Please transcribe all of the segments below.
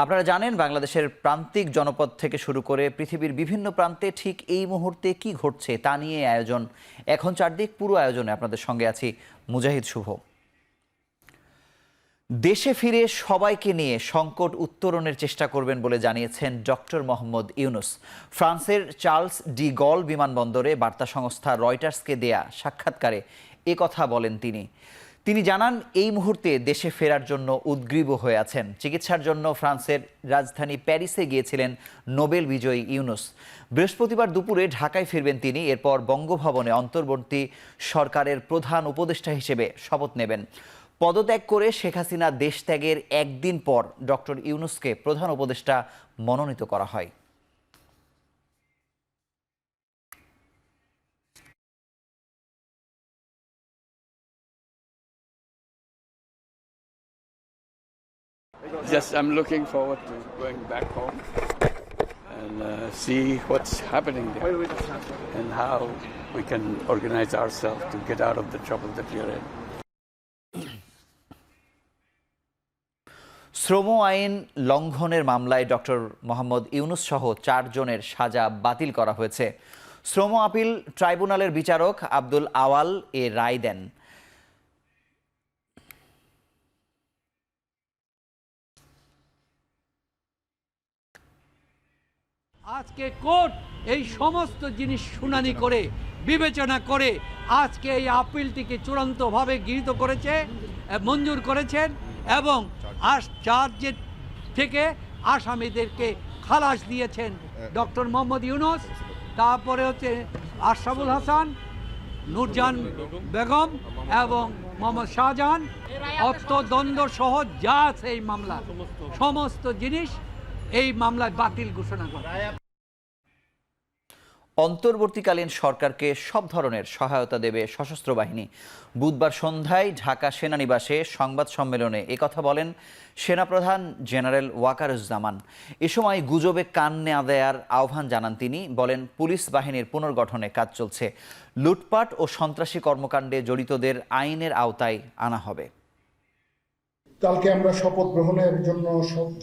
আপনারা জানেন বাংলাদেশের প্রান্তিক জনপদ থেকে শুরু করে পৃথিবীর বিভিন্ন প্রান্তে ঠিক এই মুহূর্তে কি ঘটছে তা নিয়ে আয়োজন। এখন চারদিক পুরো আয়োজনে আপনাদের সঙ্গে আছি মুজাহিদ শুভ। দেশে ফিরে সবাইকে নিয়ে সংকট উত্তরণের চেষ্টা করবেন বলে জানিয়েছেন ডক্টর মোহাম্মদ ইউনুস। ফ্রান্সের চার্লস ডি গল বিমানবন্দরে বার্তা সংস্থা রয়টার্সকে দেয়া সাক্ষাৎকারে কথা বলেন তিনি জানান এই মুহূর্তে দেশে ফেরার জন্য উদ্গ্রীব হয়ে আছেন। চিকিৎসার জন্য ফ্রান্সের রাজধানী প্যারিসে গিয়েছিলেন নোবেল বিজয়ী ইউনুস। বৃহস্পতিবার দুপুরে ঢাকায় ফিরবেন তিনি। এরপর বঙ্গভবনে অন্তর্বর্তী সরকারের প্রধান উপদেষ্টা হিসেবে শপথ নেবেন। পদত্যাগ করে শেখ হাসিনা দেশ ত্যাগের একদিন পর ডক্টর ইউনুসকে প্রধান উপদেষ্টা মনোনীত করা হয়। Just I'm looking forward to going back home and see what's happening there and how we can organize ourselves to get out of the trouble that we're in. শ্রম আইন লঙ্ঘনের মামলায় ডক্টর মোহাম্মদ ইউনুস সহ 4 জনের সাজা বাতিল করা হয়েছে। শ্রম আপিল ট্রাইব্যুনালের বিচারক আব্দুল আওয়াল রায় দেন। আজকে কোর্ট এই সমস্ত জিনিস শুনানি করে বিবেচনা করে আজকে এই আপিলটিকে চূড়ান্তভাবে গৃহীত করেছে, মঞ্জুর করেছেন এবং চার্জের থেকে আসামিদেরকে খালাস দিয়েছেন ডক্টর মোহাম্মদ ইউনুস, তারপরে হচ্ছে আশরাফুল হাসান, নূরজাহান বেগম এবং মোহাম্মদ শাহজাহান। অর্থদণ্ড সহ যা আছে এই মামলা সমস্ত জিনিস এই মামলায় বাতিল ঘোষণা করে। অন্তর্বর্তীকালীন সরকারকে সব ধরনের সহায়তা দেবে সশস্ত্র বাহিনী। বুধবার সন্ধ্যায় ঢাকা সেনানিবাসে সংবাদ সম্মেলনে একথা বলেন সেনাপ্রধান জেনারেল ওয়াকারুজ্জামান। এ সময় গুজবে কান না দেওয়ার আহ্বান জানান তিনি। বলেন, পুলিশ বাহিনীর পুনর্গঠনে কাজ চলছে। লুটপাট ও সন্ত্রাসী কর্মকাণ্ডে জড়িতদের আইনের আওতায় আনা হবে। কালকে আমরা শপথ গ্রহণের জন্য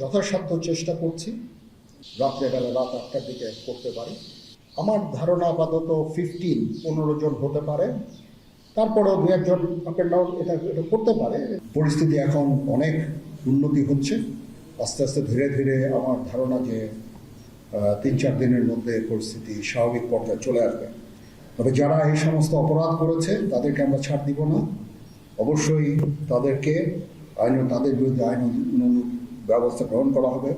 যথাসাধ্য চেষ্টা করছি। রাত্রেবেলা রাত 8টার দিকে করতে পারি। আমার ধারণা আপাতত 15 জন হতে পারে, তারপরেও 2-1 জন আপ এন্ড ডাউন এটা করতে পারে। পরিস্থিতি এখন অনেক উন্নতি হচ্ছে আস্তে আস্তে ধীরে ধীরে। আমার ধারণা যে 3-4 দিনের মধ্যে পরিস্থিতি স্বাভাবিক পর্যায়ে চলে আসবে। তবে যারা এই সমস্ত অপরাধ করেছে তাদেরকে আমরা ছাড় দিব না। অবশ্যই তাদের বিরুদ্ধে আইন ব্যবস্থা গ্রহণ করা হবে।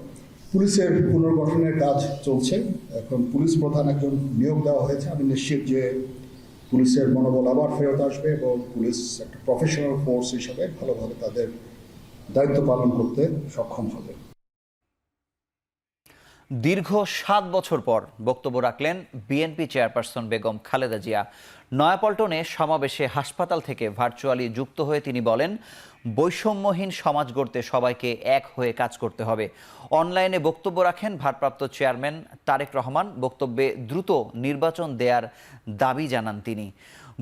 পুলিশের পুনর্গঠনের কাজ চলছে। এখন পুলিশ প্রধান একজন নিয়োগ দেওয়া হয়েছে। আমি নিশ্চিত যে পুলিশের মনোবল আবার ফেরত আসবে এবং পুলিশ একটা প্রফেশনাল ফোর্স হিসাবে ভালোভাবে তাদের দায়িত্ব পালন করতে সক্ষম হবে। দীর্ঘ 7 বছর পর বক্তব্য রাখলেন বিএনপি চেয়ারপারসন বেগম খালেদা জিয়া। নয়াপল্টনে সমাবেশে হাসপাতাল থেকে ভার্চুয়ালি যুক্ত হয়ে তিনি বলেন, বৈষম্যহীন সমাজ গড়তে সবাইকে এক হয়ে কাজ করতে হবে। অনলাইনে বক্তব্য রাখেন ভারপ্রাপ্ত চেয়ারম্যান তারেক রহমান। বক্তব্যে দ্রুত নির্বাচন দেওয়ার দাবি জানান তিনি।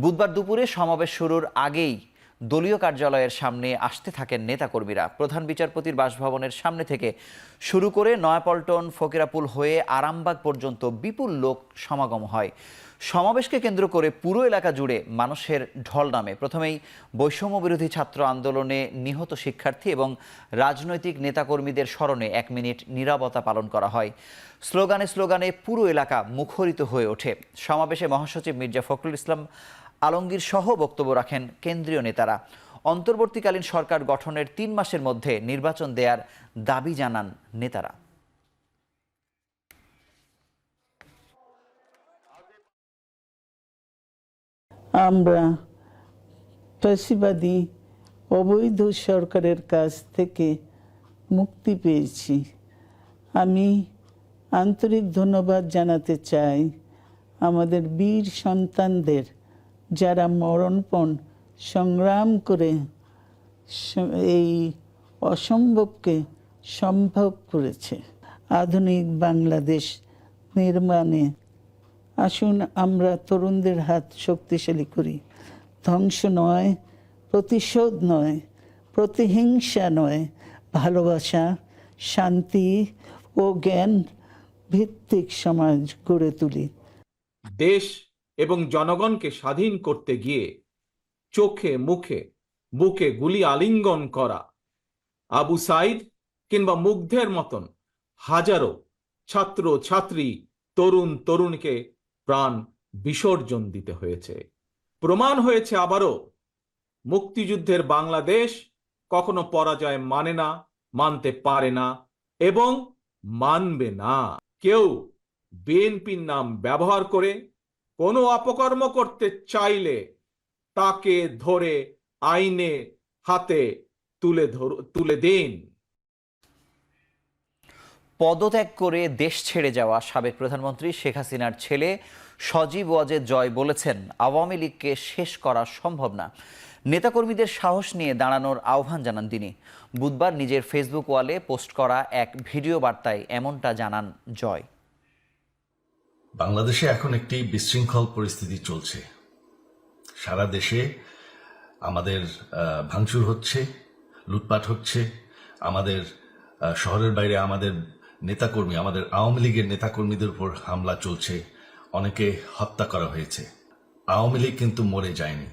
বুধবার দুপুরে সমাবেশ শুরুর আগেই দলীয় কার্যালয়ের সামনে আসতে থাকেন নেতাকর্মীরা। প্রধান বিচারপতির বাসভবনের সামনে থেকে শুরু করে নয়াপল্টন, ফকিরাপুল হয়ে আরামবাগ পর্যন্ত বিপুল লোক সমাগম হয়। সমাবেশকে কেন্দ্র করে পুরো এলাকা জুড়ে মানুষের ঢল নামে। প্রথমেই বৈষম্য বিরোধী ছাত্র আন্দোলনে নিহত শিক্ষার্থী এবং রাজনৈতিক নেতাকর্মীদের স্মরণে 1 মিনিট নীরবতা পালন করা হয়। স্লোগানে স্লোগানে পুরো এলাকা মুখরিত হয়ে ওঠে। সমাবেশে মহাসচিব মির্জা ফখরুল ইসলাম আলমগীর সহ বক্তব্য রাখেন কেন্দ্রীয় নেতারা। অন্তর্বর্তীকালীন সরকার গঠনের 3 মাসের মধ্যে নির্বাচন দেওয়ার দাবি জানান নেতারা। আমরা ফ্যাসিবাদী অবৈধ সরকারের কাছ থেকে মুক্তি পেয়েছি। আমি আন্তরিক ধন্যবাদ জানাতে চাই আমাদের বীর সন্তানদের, যারা মরণপণ সংগ্রাম করে এই অসম্ভবকে সম্ভব করেছে। আধুনিক বাংলাদেশ নির্মাণে আসুন আমরা তরুণদের হাত শক্তিশালী করি। ধ্বংস নয়, প্রতিশোধ নয়, প্রতিহিংসা নয়, ভালোবাসা, শান্তি ও জ্ঞান ভিত্তিক সমাজ গড়ে তুলি। দেশ এবং জনগণকে স্বাধীন করতে গিয়ে চোখে মুখে বুকে গুলি আলিঙ্গন করা আবু সাইদ কিংবা মুগ্ধের মতন হাজারো ছাত্র ছাত্রী তরুণ তরুণীকে প্রাণ বিসর্জন দিতে হয়েছে। প্রমাণ হয়েছে আবারও মুক্তিযুদ্ধের বাংলাদেশ কখনো পরাজয় মানে না, মানতে পারে না এবং মানবে না। কেউ বিএনপির নাম ব্যবহার করে কোনো অপকর্ম করতে চাইলে তাকে ধরে আইনে হাতে তুলে দিন। পদত্যাগ করে দেশ ছেড়ে যাওয়া সাবেক প্রধানমন্ত্রী শেখ হাসিনার ছেলে সজীব ওয়াজেদ জয় বলেছেন, আওয়ামী লীগকে শেষ করা সম্ভব না। নেতাকর্মীদের সাহস নিয়ে দাঁড়ানোর আহ্বান জানান তিনি। বুধবার নিজের ফেসবুক ওয়ালে পোস্ট করা এক ভিডিও বার্তায় এমনটা জানান জয়। বাংলাদেশে এখন একটি বিশৃঙ্খল পরিস্থিতি চলছে। সারা দেশে আমাদের ভাঙচুর হচ্ছে, লুটপাট হচ্ছে, আমাদের শহরের বাইরে আমাদের নেতাকর্মী, আমাদের আওয়ামী লীগের নেতাকর্মীদের উপর হামলা চলছে, অনেকে হত্যা করা হয়েছে। আওয়ামী লীগ কিন্তু মরে যায়নি।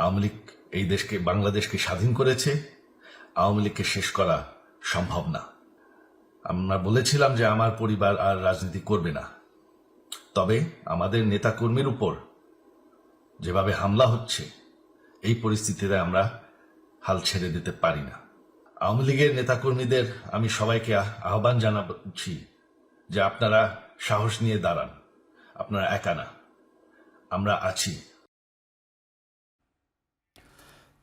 আওয়ামী লীগ এই দেশকে, বাংলাদেশকে স্বাধীন করেছে। আওয়ামী লীগকে শেষ করা সম্ভব না। আমরা বলেছিলাম যে আমার পরিবার আর রাজনীতি করবে না, তবে আমাদের নেতাকর্মীর উপর যেভাবে হামলা হচ্ছে, এই পরিস্থিতিতে আমরা হাল ছেড়ে দিতে পারি না। আওয়ামী লীগের নেতাকর্মীদের আমি সবাইকে আহ্বান জানাচ্ছি যে আপনারা সাহস নিয়ে দাঁড়ান, আপনারা একা না, আমরা আছি।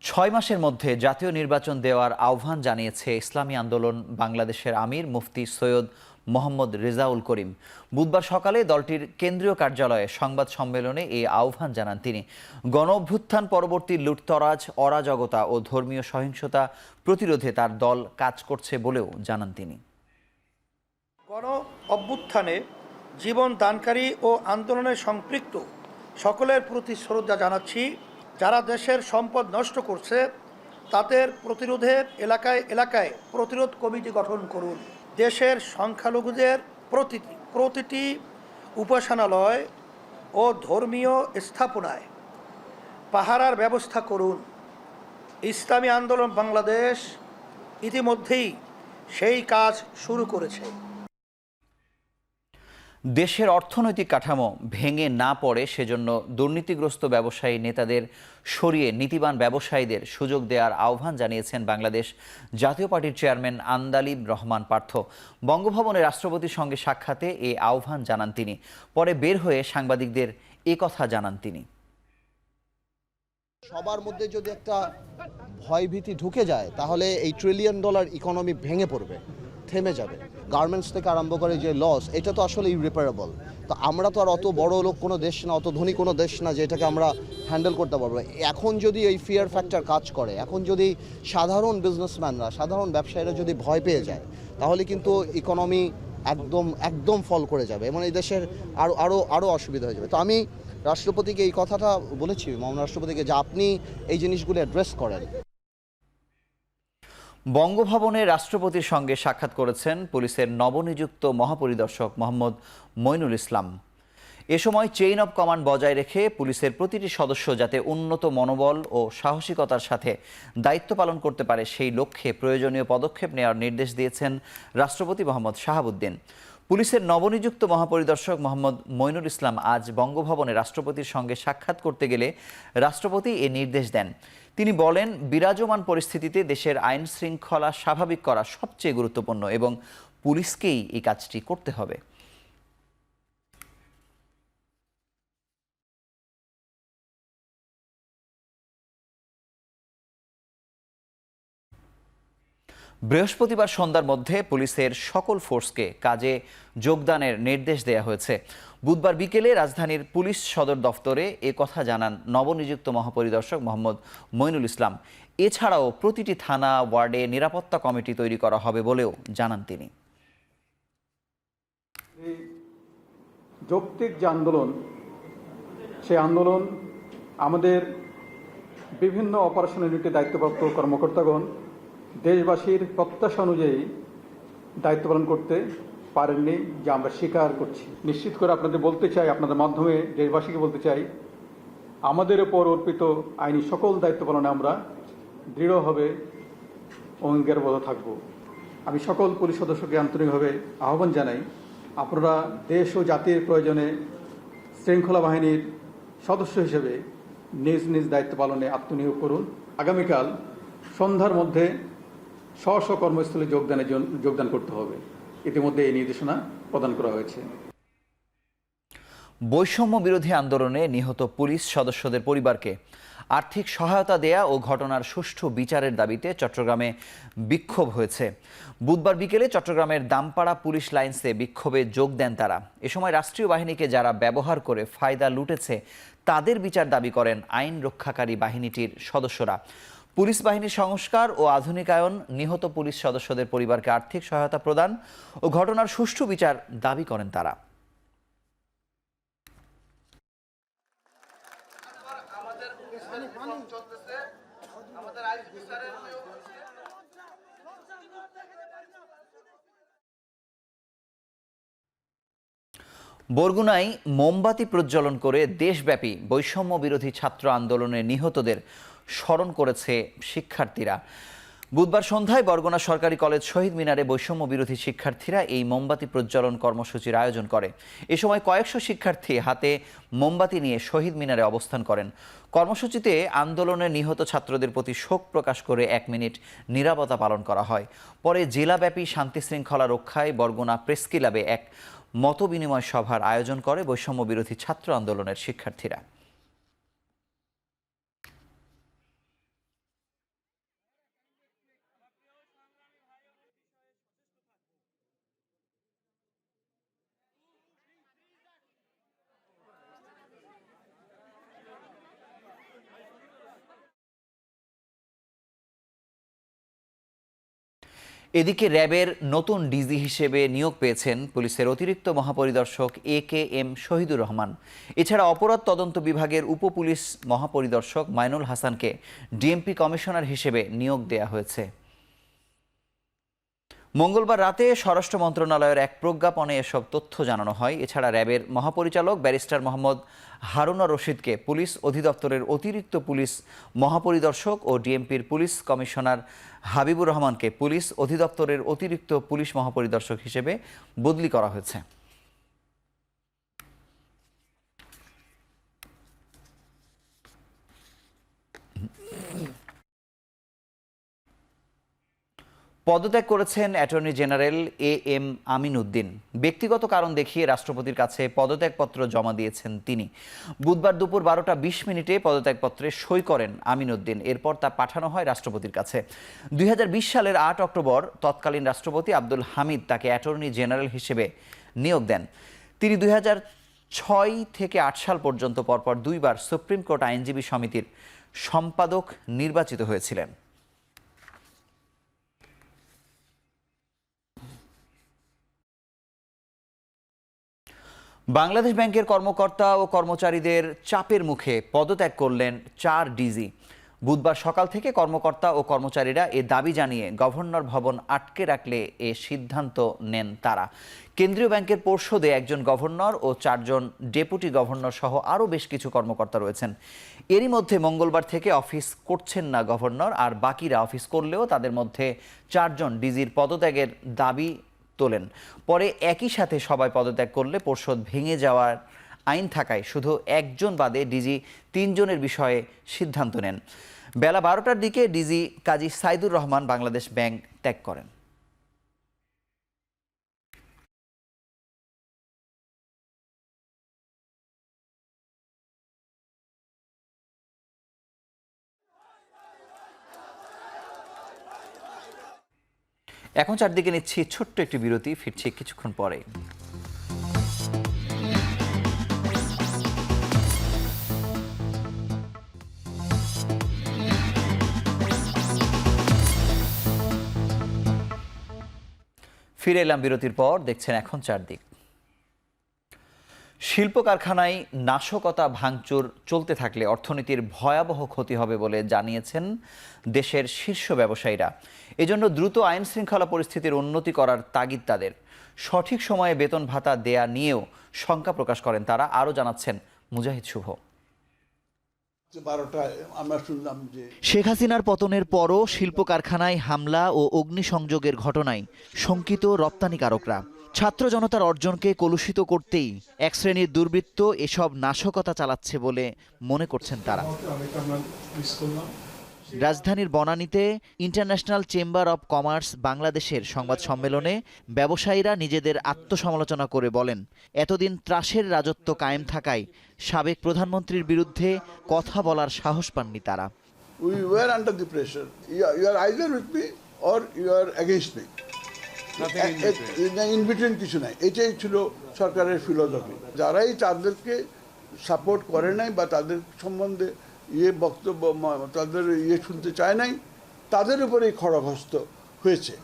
6 মাসের মধ্যে জাতীয় নির্বাচন দেওয়ার আহ্বান জানিয়েছে ইসলামী আন্দোলন বাংলাদেশের আমির মুফতি সৈয়দ মোহাম্মদ রেজাউল করিম। বুধবার সকালে দলটির কেন্দ্রীয় কার্যালয়ে সংবাদ সম্মেলনে এই আহ্বান জানান তিনি। গণ অভ্যুত্থান পরবর্তী লুটতরাজ, অরাজকতা ও ধর্মীয় সহিংসতা প্রতিরোধে তার দল কাজ করছে বলেও জানান তিনি। গণ অভ্যুত্থানে জীবন দানকারী ও আন্দোলনে সম্পৃক্ত সকলের প্রতি শ্রদ্ধা জানাচ্ছি। যারা দেশের সম্পদ নষ্ট করছে তাদের প্রতিরোধে এলাকায় এলাকায় প্রতিরোধ কমিটি গঠন করুন। দেশের সংখ্যালঘুদের প্রতিটি উপাসনালয় ও ধর্মীয় স্থাপনায় পাহারার ব্যবস্থা করুন। ইসলামী আন্দোলন বাংলাদেশ ইতিমধ্যেই সেই কাজ শুরু করেছে। দেশের অর্থনৈতিক কাঠামো ভেঙে না পড়ে সেজন্য দুর্নীতিগ্রস্ত ব্যবসায়ী নেতাদের সরিয়ে নীতিবান ব্যবসায়ীদের সুযোগ দেওয়ার আহ্বান জানিয়েছেন বাংলাদেশ জাতীয় পার্টির চেয়ারম্যান আন্দালিব রহমান পার্থ। বঙ্গভবনে রাষ্ট্রপতির সঙ্গে সাক্ষাতে এই আহ্বান জানান তিনি। পরে বের হয়ে সাংবাদিকদের এ কথা জানান তিনি। সবার মধ্যে যদি একটা ভয়ভীতি ঢুকে যায় তাহলে এই $1 ট্রিলিয়ন ইকোনমি ভেঙে পড়বে, থেমে যাবে। গার্মেন্টস থেকে আরম্ভ করে যে লস, এটা তো আসলে ইরিপেয়ারেবল। তো আমরা তো আর অত বড় লোক কোনো দেশ না, অত ধনী কোনো দেশ না যে এটাকে আমরা হ্যান্ডেল করতে পারবো। এখন যদি এই ফিয়ার ফ্যাক্টর কাজ করে, এখন যদি সাধারণ বিজনেসম্যানরা, সাধারণ ব্যবসায়ীরা যদি ভয় পেয়ে যায়, তাহলে কিন্তু ইকোনমি একদম ফল করে যাবে এবং এই দেশের আরও অসুবিধা হয়ে যাবে। তো আমি রাষ্ট্রপতিকে এই কথাটা বলেছি, মহামান্য রাষ্ট্রপতিকে, যে আপনি এই জিনিসগুলো অ্যাড্রেস করেন। বঙ্গভবনে রাষ্ট্রপতির সঙ্গে সাক্ষাৎ করেছেন পুলিশের নবনিযুক্ত মহাপরিদর্শক মোহাম্মদ মইনুল ইসলাম। এ সময় চেইন অব কমান্ড বজায় রেখে পুলিশের প্রতিটি সদস্য যাতে উন্নত মনোবল ও সাহসিকতার সাথে দায়িত্ব পালন করতে পারে সেই লক্ষ্যে প্রয়োজনীয় পদক্ষেপ নেওয়ার নির্দেশ দিয়েছেন রাষ্ট্রপতি মোহাম্মদ শাহাবুদ্দিন। পুলিশের নবনিযুক্ত মহাপরিদর্শক মোহাম্মদ মইনুল ইসলাম আজ বঙ্গভবনে রাষ্ট্রপতির সঙ্গে সাক্ষাৎ করতে গেলে রাষ্ট্রপতি এ নির্দেশ দেন। তিনি বলেন, বিরাজমান পরিস্থিতিতে দেশের আইন শৃঙ্খলা স্বাভাবিক করা সবচেয়ে গুরুত্বপূর্ণ এবং পুলিশকেই এই কাজটি করতে হবে। বৃহস্পতিবার সন্ধ্যার মধ্যে পুলিশের সকল ফোর্সকে কাজে যোগদানের নির্দেশ দেওয়া হয়েছে। বুধবার বিকেলে রাজধানীর পুলিশ সদর দফতরে এ কথা জানান নবনিযুক্ত মহাপরিদর্শক মোহাম্মদ মইনুল ইসলাম। এছাড়াও প্রতিটি থানা ওয়ার্ডে নিরাপত্তা কমিটি তৈরি করা হবে বলেও জানান তিনি। যৌক্তিক যে আন্দোলন, সেই আন্দোলন আমাদের বিভিন্ন অপারেশন ইউনিটে দায়িত্বপ্রাপ্ত কর্মকর্তাগণ দেশবাসীর প্রত্যাশা অনুযায়ী দায়িত্ব পালন করতে পারেননি, যা আমরা স্বীকার করছি। নিশ্চিত করে আপনাদের বলতে চাই, আপনাদের মাধ্যমে দেশবাসীকে বলতে চাই, আমাদের উপর অর্পিত আইনি সকল দায়িত্ব পালনে আমরা দৃঢ়ভাবে অঙ্গীকারবদ্ধ থাকব। আমি সকল পুলিশ সদস্যকে আন্তরিকভাবে আহ্বান জানাই, আপনারা দেশ ও জাতির প্রয়োজনে শৃঙ্খলা বাহিনীর সদস্য হিসেবে নিজ নিজ দায়িত্ব পালনে আত্মনিয়োগ করুন। আগামীকাল সন্ধ্যার মধ্যে স্ব স্ব কর্মস্থলে যোগদান করতে হবে। ইতিমধ্যে এই নির্দেশনা প্রদান করা হয়েছে। বৈষম্য বিরোধী আন্দোলনে নিহত পুলিশ সদস্যদের পরিবারকে আর্থিক সহায়তা দেয়া ও ঘটনার সুষ্ঠু বিচারের দাবিতে চট্টগ্রামে বিক্ষোভ হয়েছে। বুধবার বিকেলে চট্টগ্রামের দামপাড়া পুলিশ লাইন্সে বিক্ষোভে যোগ দেন তারা। এ সময় রাষ্ট্রীয় বাহিনীকে যারা ব্যবহার করে ফায়দা লুটেছে তাদের বিচার দাবি করেন আইন রক্ষাকারী বাহিনীটির সদস্যরা। পুলিশ বাহিনীর সংস্কার ও আধুনিকায়ন, নিহত পুলিশ সদস্যদের পরিবারকে আর্থিক সহায়তা প্রদান ও ঘটনার সুষ্ঠু বিচার দাবি করেন তারা। বরগুনায় মোমবাতি প্রজ্বলন করে দেশব্যাপী বৈষম্য বিরোধী ছাত্র আন্দোলনে নিহতদের স্মরণ করেছে শিক্ষার্থীরা। বুধবার সন্ধ্যায় বরগুনা সরকারি কলেজ শহীদ মিনারে বৈষম্য বিরোধী শিক্ষার্থীরা এই মোমবাতি প্রজ্বলন কর্মসূচির আয়োজন করে। এ সময় কয়েকশো শিক্ষার্থী হাতে মোমবাতি নিয়ে শহীদ মিনারে অবস্থান করেন। কর্মসূচিতে আন্দোলনে নিহত ছাত্রদের প্রতি শোক প্রকাশ করে 1 মিনিট নীরবতা পালন করা হয়। পরে জেলাব্যাপী শান্তি শৃঙ্খলা রক্ষায় বরগুনা প্রেস ক্লাবে এক মতবিনিময় সভার আয়োজন করে বৈষম্য বিরোধী ছাত্র আন্দোলনের শিক্ষার্থীরা। এদিকে র্যাবের নতুন ডিজি হিসেবে নিয়োগ পেয়েছেন পুলিশের অতিরিক্ত মহাপরিদর্শক AKM শহীদুর রহমান। এছাড়া অপরাধ তদন্ত বিভাগের উপপুলিশ মহাপরিদর্শক মাইনুল হাসানকে ডিএমপি কমিশনার হিসেবে নিয়োগ দেয়া হয়েছে। মঙ্গলবার রাতে স্বরাষ্ট্র মন্ত্রণালয়ের এক প্রজ্ঞাপনে এসব তথ্য জানানো হয়। এছাড়া র্যাবের মহাপরিচালক ব্যারিস্টার মোহাম্মদ হারুনা রশিদকে পুলিশ অধিদপ্তরের অতিরিক্ত পুলিশ মহাপরিদর্শক ও ডিএমপির পুলিশ কমিশনার হাবিবুর রহমানকে পুলিশ অধিদপ্তরের অতিরিক্ত পুলিশ মহাপরিদর্শক হিসেবে বদলি করা হয়েছে। পদত্যাগ করেছেন attorney general AM Amin Uddin. ব্যক্তিগত কারণ দেখিয়ে রাষ্ট্রপতির কাছে পদত্যাগপত্র জমা দিয়েছেন তিনি। বুধবার দুপুর 12টা 20 মিনিটে পদত্যাগপত্রে সই করেন আমিন উদ্দিন। এরপর তা পাঠানো হয় রাষ্ট্রপতির কাছে। 2020 সালের 8 অক্টোবর তৎকালীন রাষ্ট্রপতি আব্দুল হামিদ তাকে অ্যাটর্নি জেনারেল হিসেবে নিয়োগ দেন। তিনি 2006 থেকে 8 সাল পর্যন্ত পরপর 2 বার সুপ্রিম কোর্ট আইনজীবী সমিতির সম্পাদক নির্বাচিত হয়েছিলেন। বাংলাদেশ ব্যাংকের কর্মকর্তা ও কর্মচারীদের চাপের মুখে পদত্যাগ করলেন 4 ডিজি। বুধবার সকাল থেকে কর্মকর্তা ও কর্মচারীরা এ দাবি জানিয়ে গভর্নর ভবন আটকে রাখলে এ সিদ্ধান্ত নেন তারা। কেন্দ্রীয় ব্যাংকের পর্ষদে একজন গভর্নর ও 4 জন ডেপুটি গভর্নর সহ আরও বেশ কিছু কর্মকর্তা রয়েছেন। এরই মধ্যে মঙ্গলবার থেকে অফিস করছেন না গভর্নর, আর বাকিরা অফিস করলেও তাদের মধ্যে 4 জন ডিজির পদত্যাগের দাবি তোলেন। পরে একই সাথে সবাই পদত্যাগ করলে পর্ষদ ভেঙে যাওয়ার আইন থাকায় শুধু একজন বাদে ডিজি 3 জনের বিষয়ে সিদ্ধান্ত নেন। বেলা 12টার দিকে ডিজি কাজী সাইদুর রহমান বাংলাদেশ ব্যাংক ত্যাগ করেন। এখন চারদিকে নিচ্ছি ছোট্ট একটি বিরতি, ফিরছি কিছুক্ষণ পরে। ফিরে এলাম বিরতির পর, দেখছেন এখন চারদিক। শিল্প কারখানায় নাশকতা ভাঙচুর চলতে থাকলে অর্থনীতির ভয়াবহ ক্ষতি হবে বলে জানিয়েছেন দেশের শীর্ষ ব্যবসায়ীরা। এজন্য দ্রুত আইন শৃঙ্খলা পরিস্থিতির উন্নতি করার তাগিদ তাদের। সঠিক সময়ে বেতন ভাতা দেয়া নিয়েও শঙ্কা প্রকাশ করেন তারা। আরও জানাচ্ছেন মুজাহিদ শুভ। শেখ হাসিনার পতনের পরও শিল্প কারখানায় হামলা ও অগ্নিসংযোগের ঘটনায় শঙ্কিত রপ্তানিকারকরা। ছাত্র জনতার অর্জনকে কলুষিত করতেই এক শ্রেণীর দুর্বৃত্ত এসব নাশকতা চালাচ্ছে বলে মনে করছেন তারা। রাজধানীর বনানীতে ইন্টারন্যাশনাল চেম্বার অব কমার্স বাংলাদেশের সংবাদ সম্মেলনে ব্যবসায়ীরা নিজেদের আত্মসমালোচনা করে বলেন, এতদিন ত্রাসের রাজত্ব কায়েম থাকায় সাবেক প্রধানমন্ত্রীর বিরুদ্ধে কথা বলার সাহস পাননি তারা। We were under the pressure. You are either with me or you are against me. In between কিছু নাই। এটাই ছিল সরকারের ফিলোসফি। যারাই তাদেরকে সাপোর্ট করে নাই বা তাদের সম্বন্ধে বক্তব্য তাদের শুনতে চায় নাই, তাদের উপরেই খড়গহস্ত হয়েছে।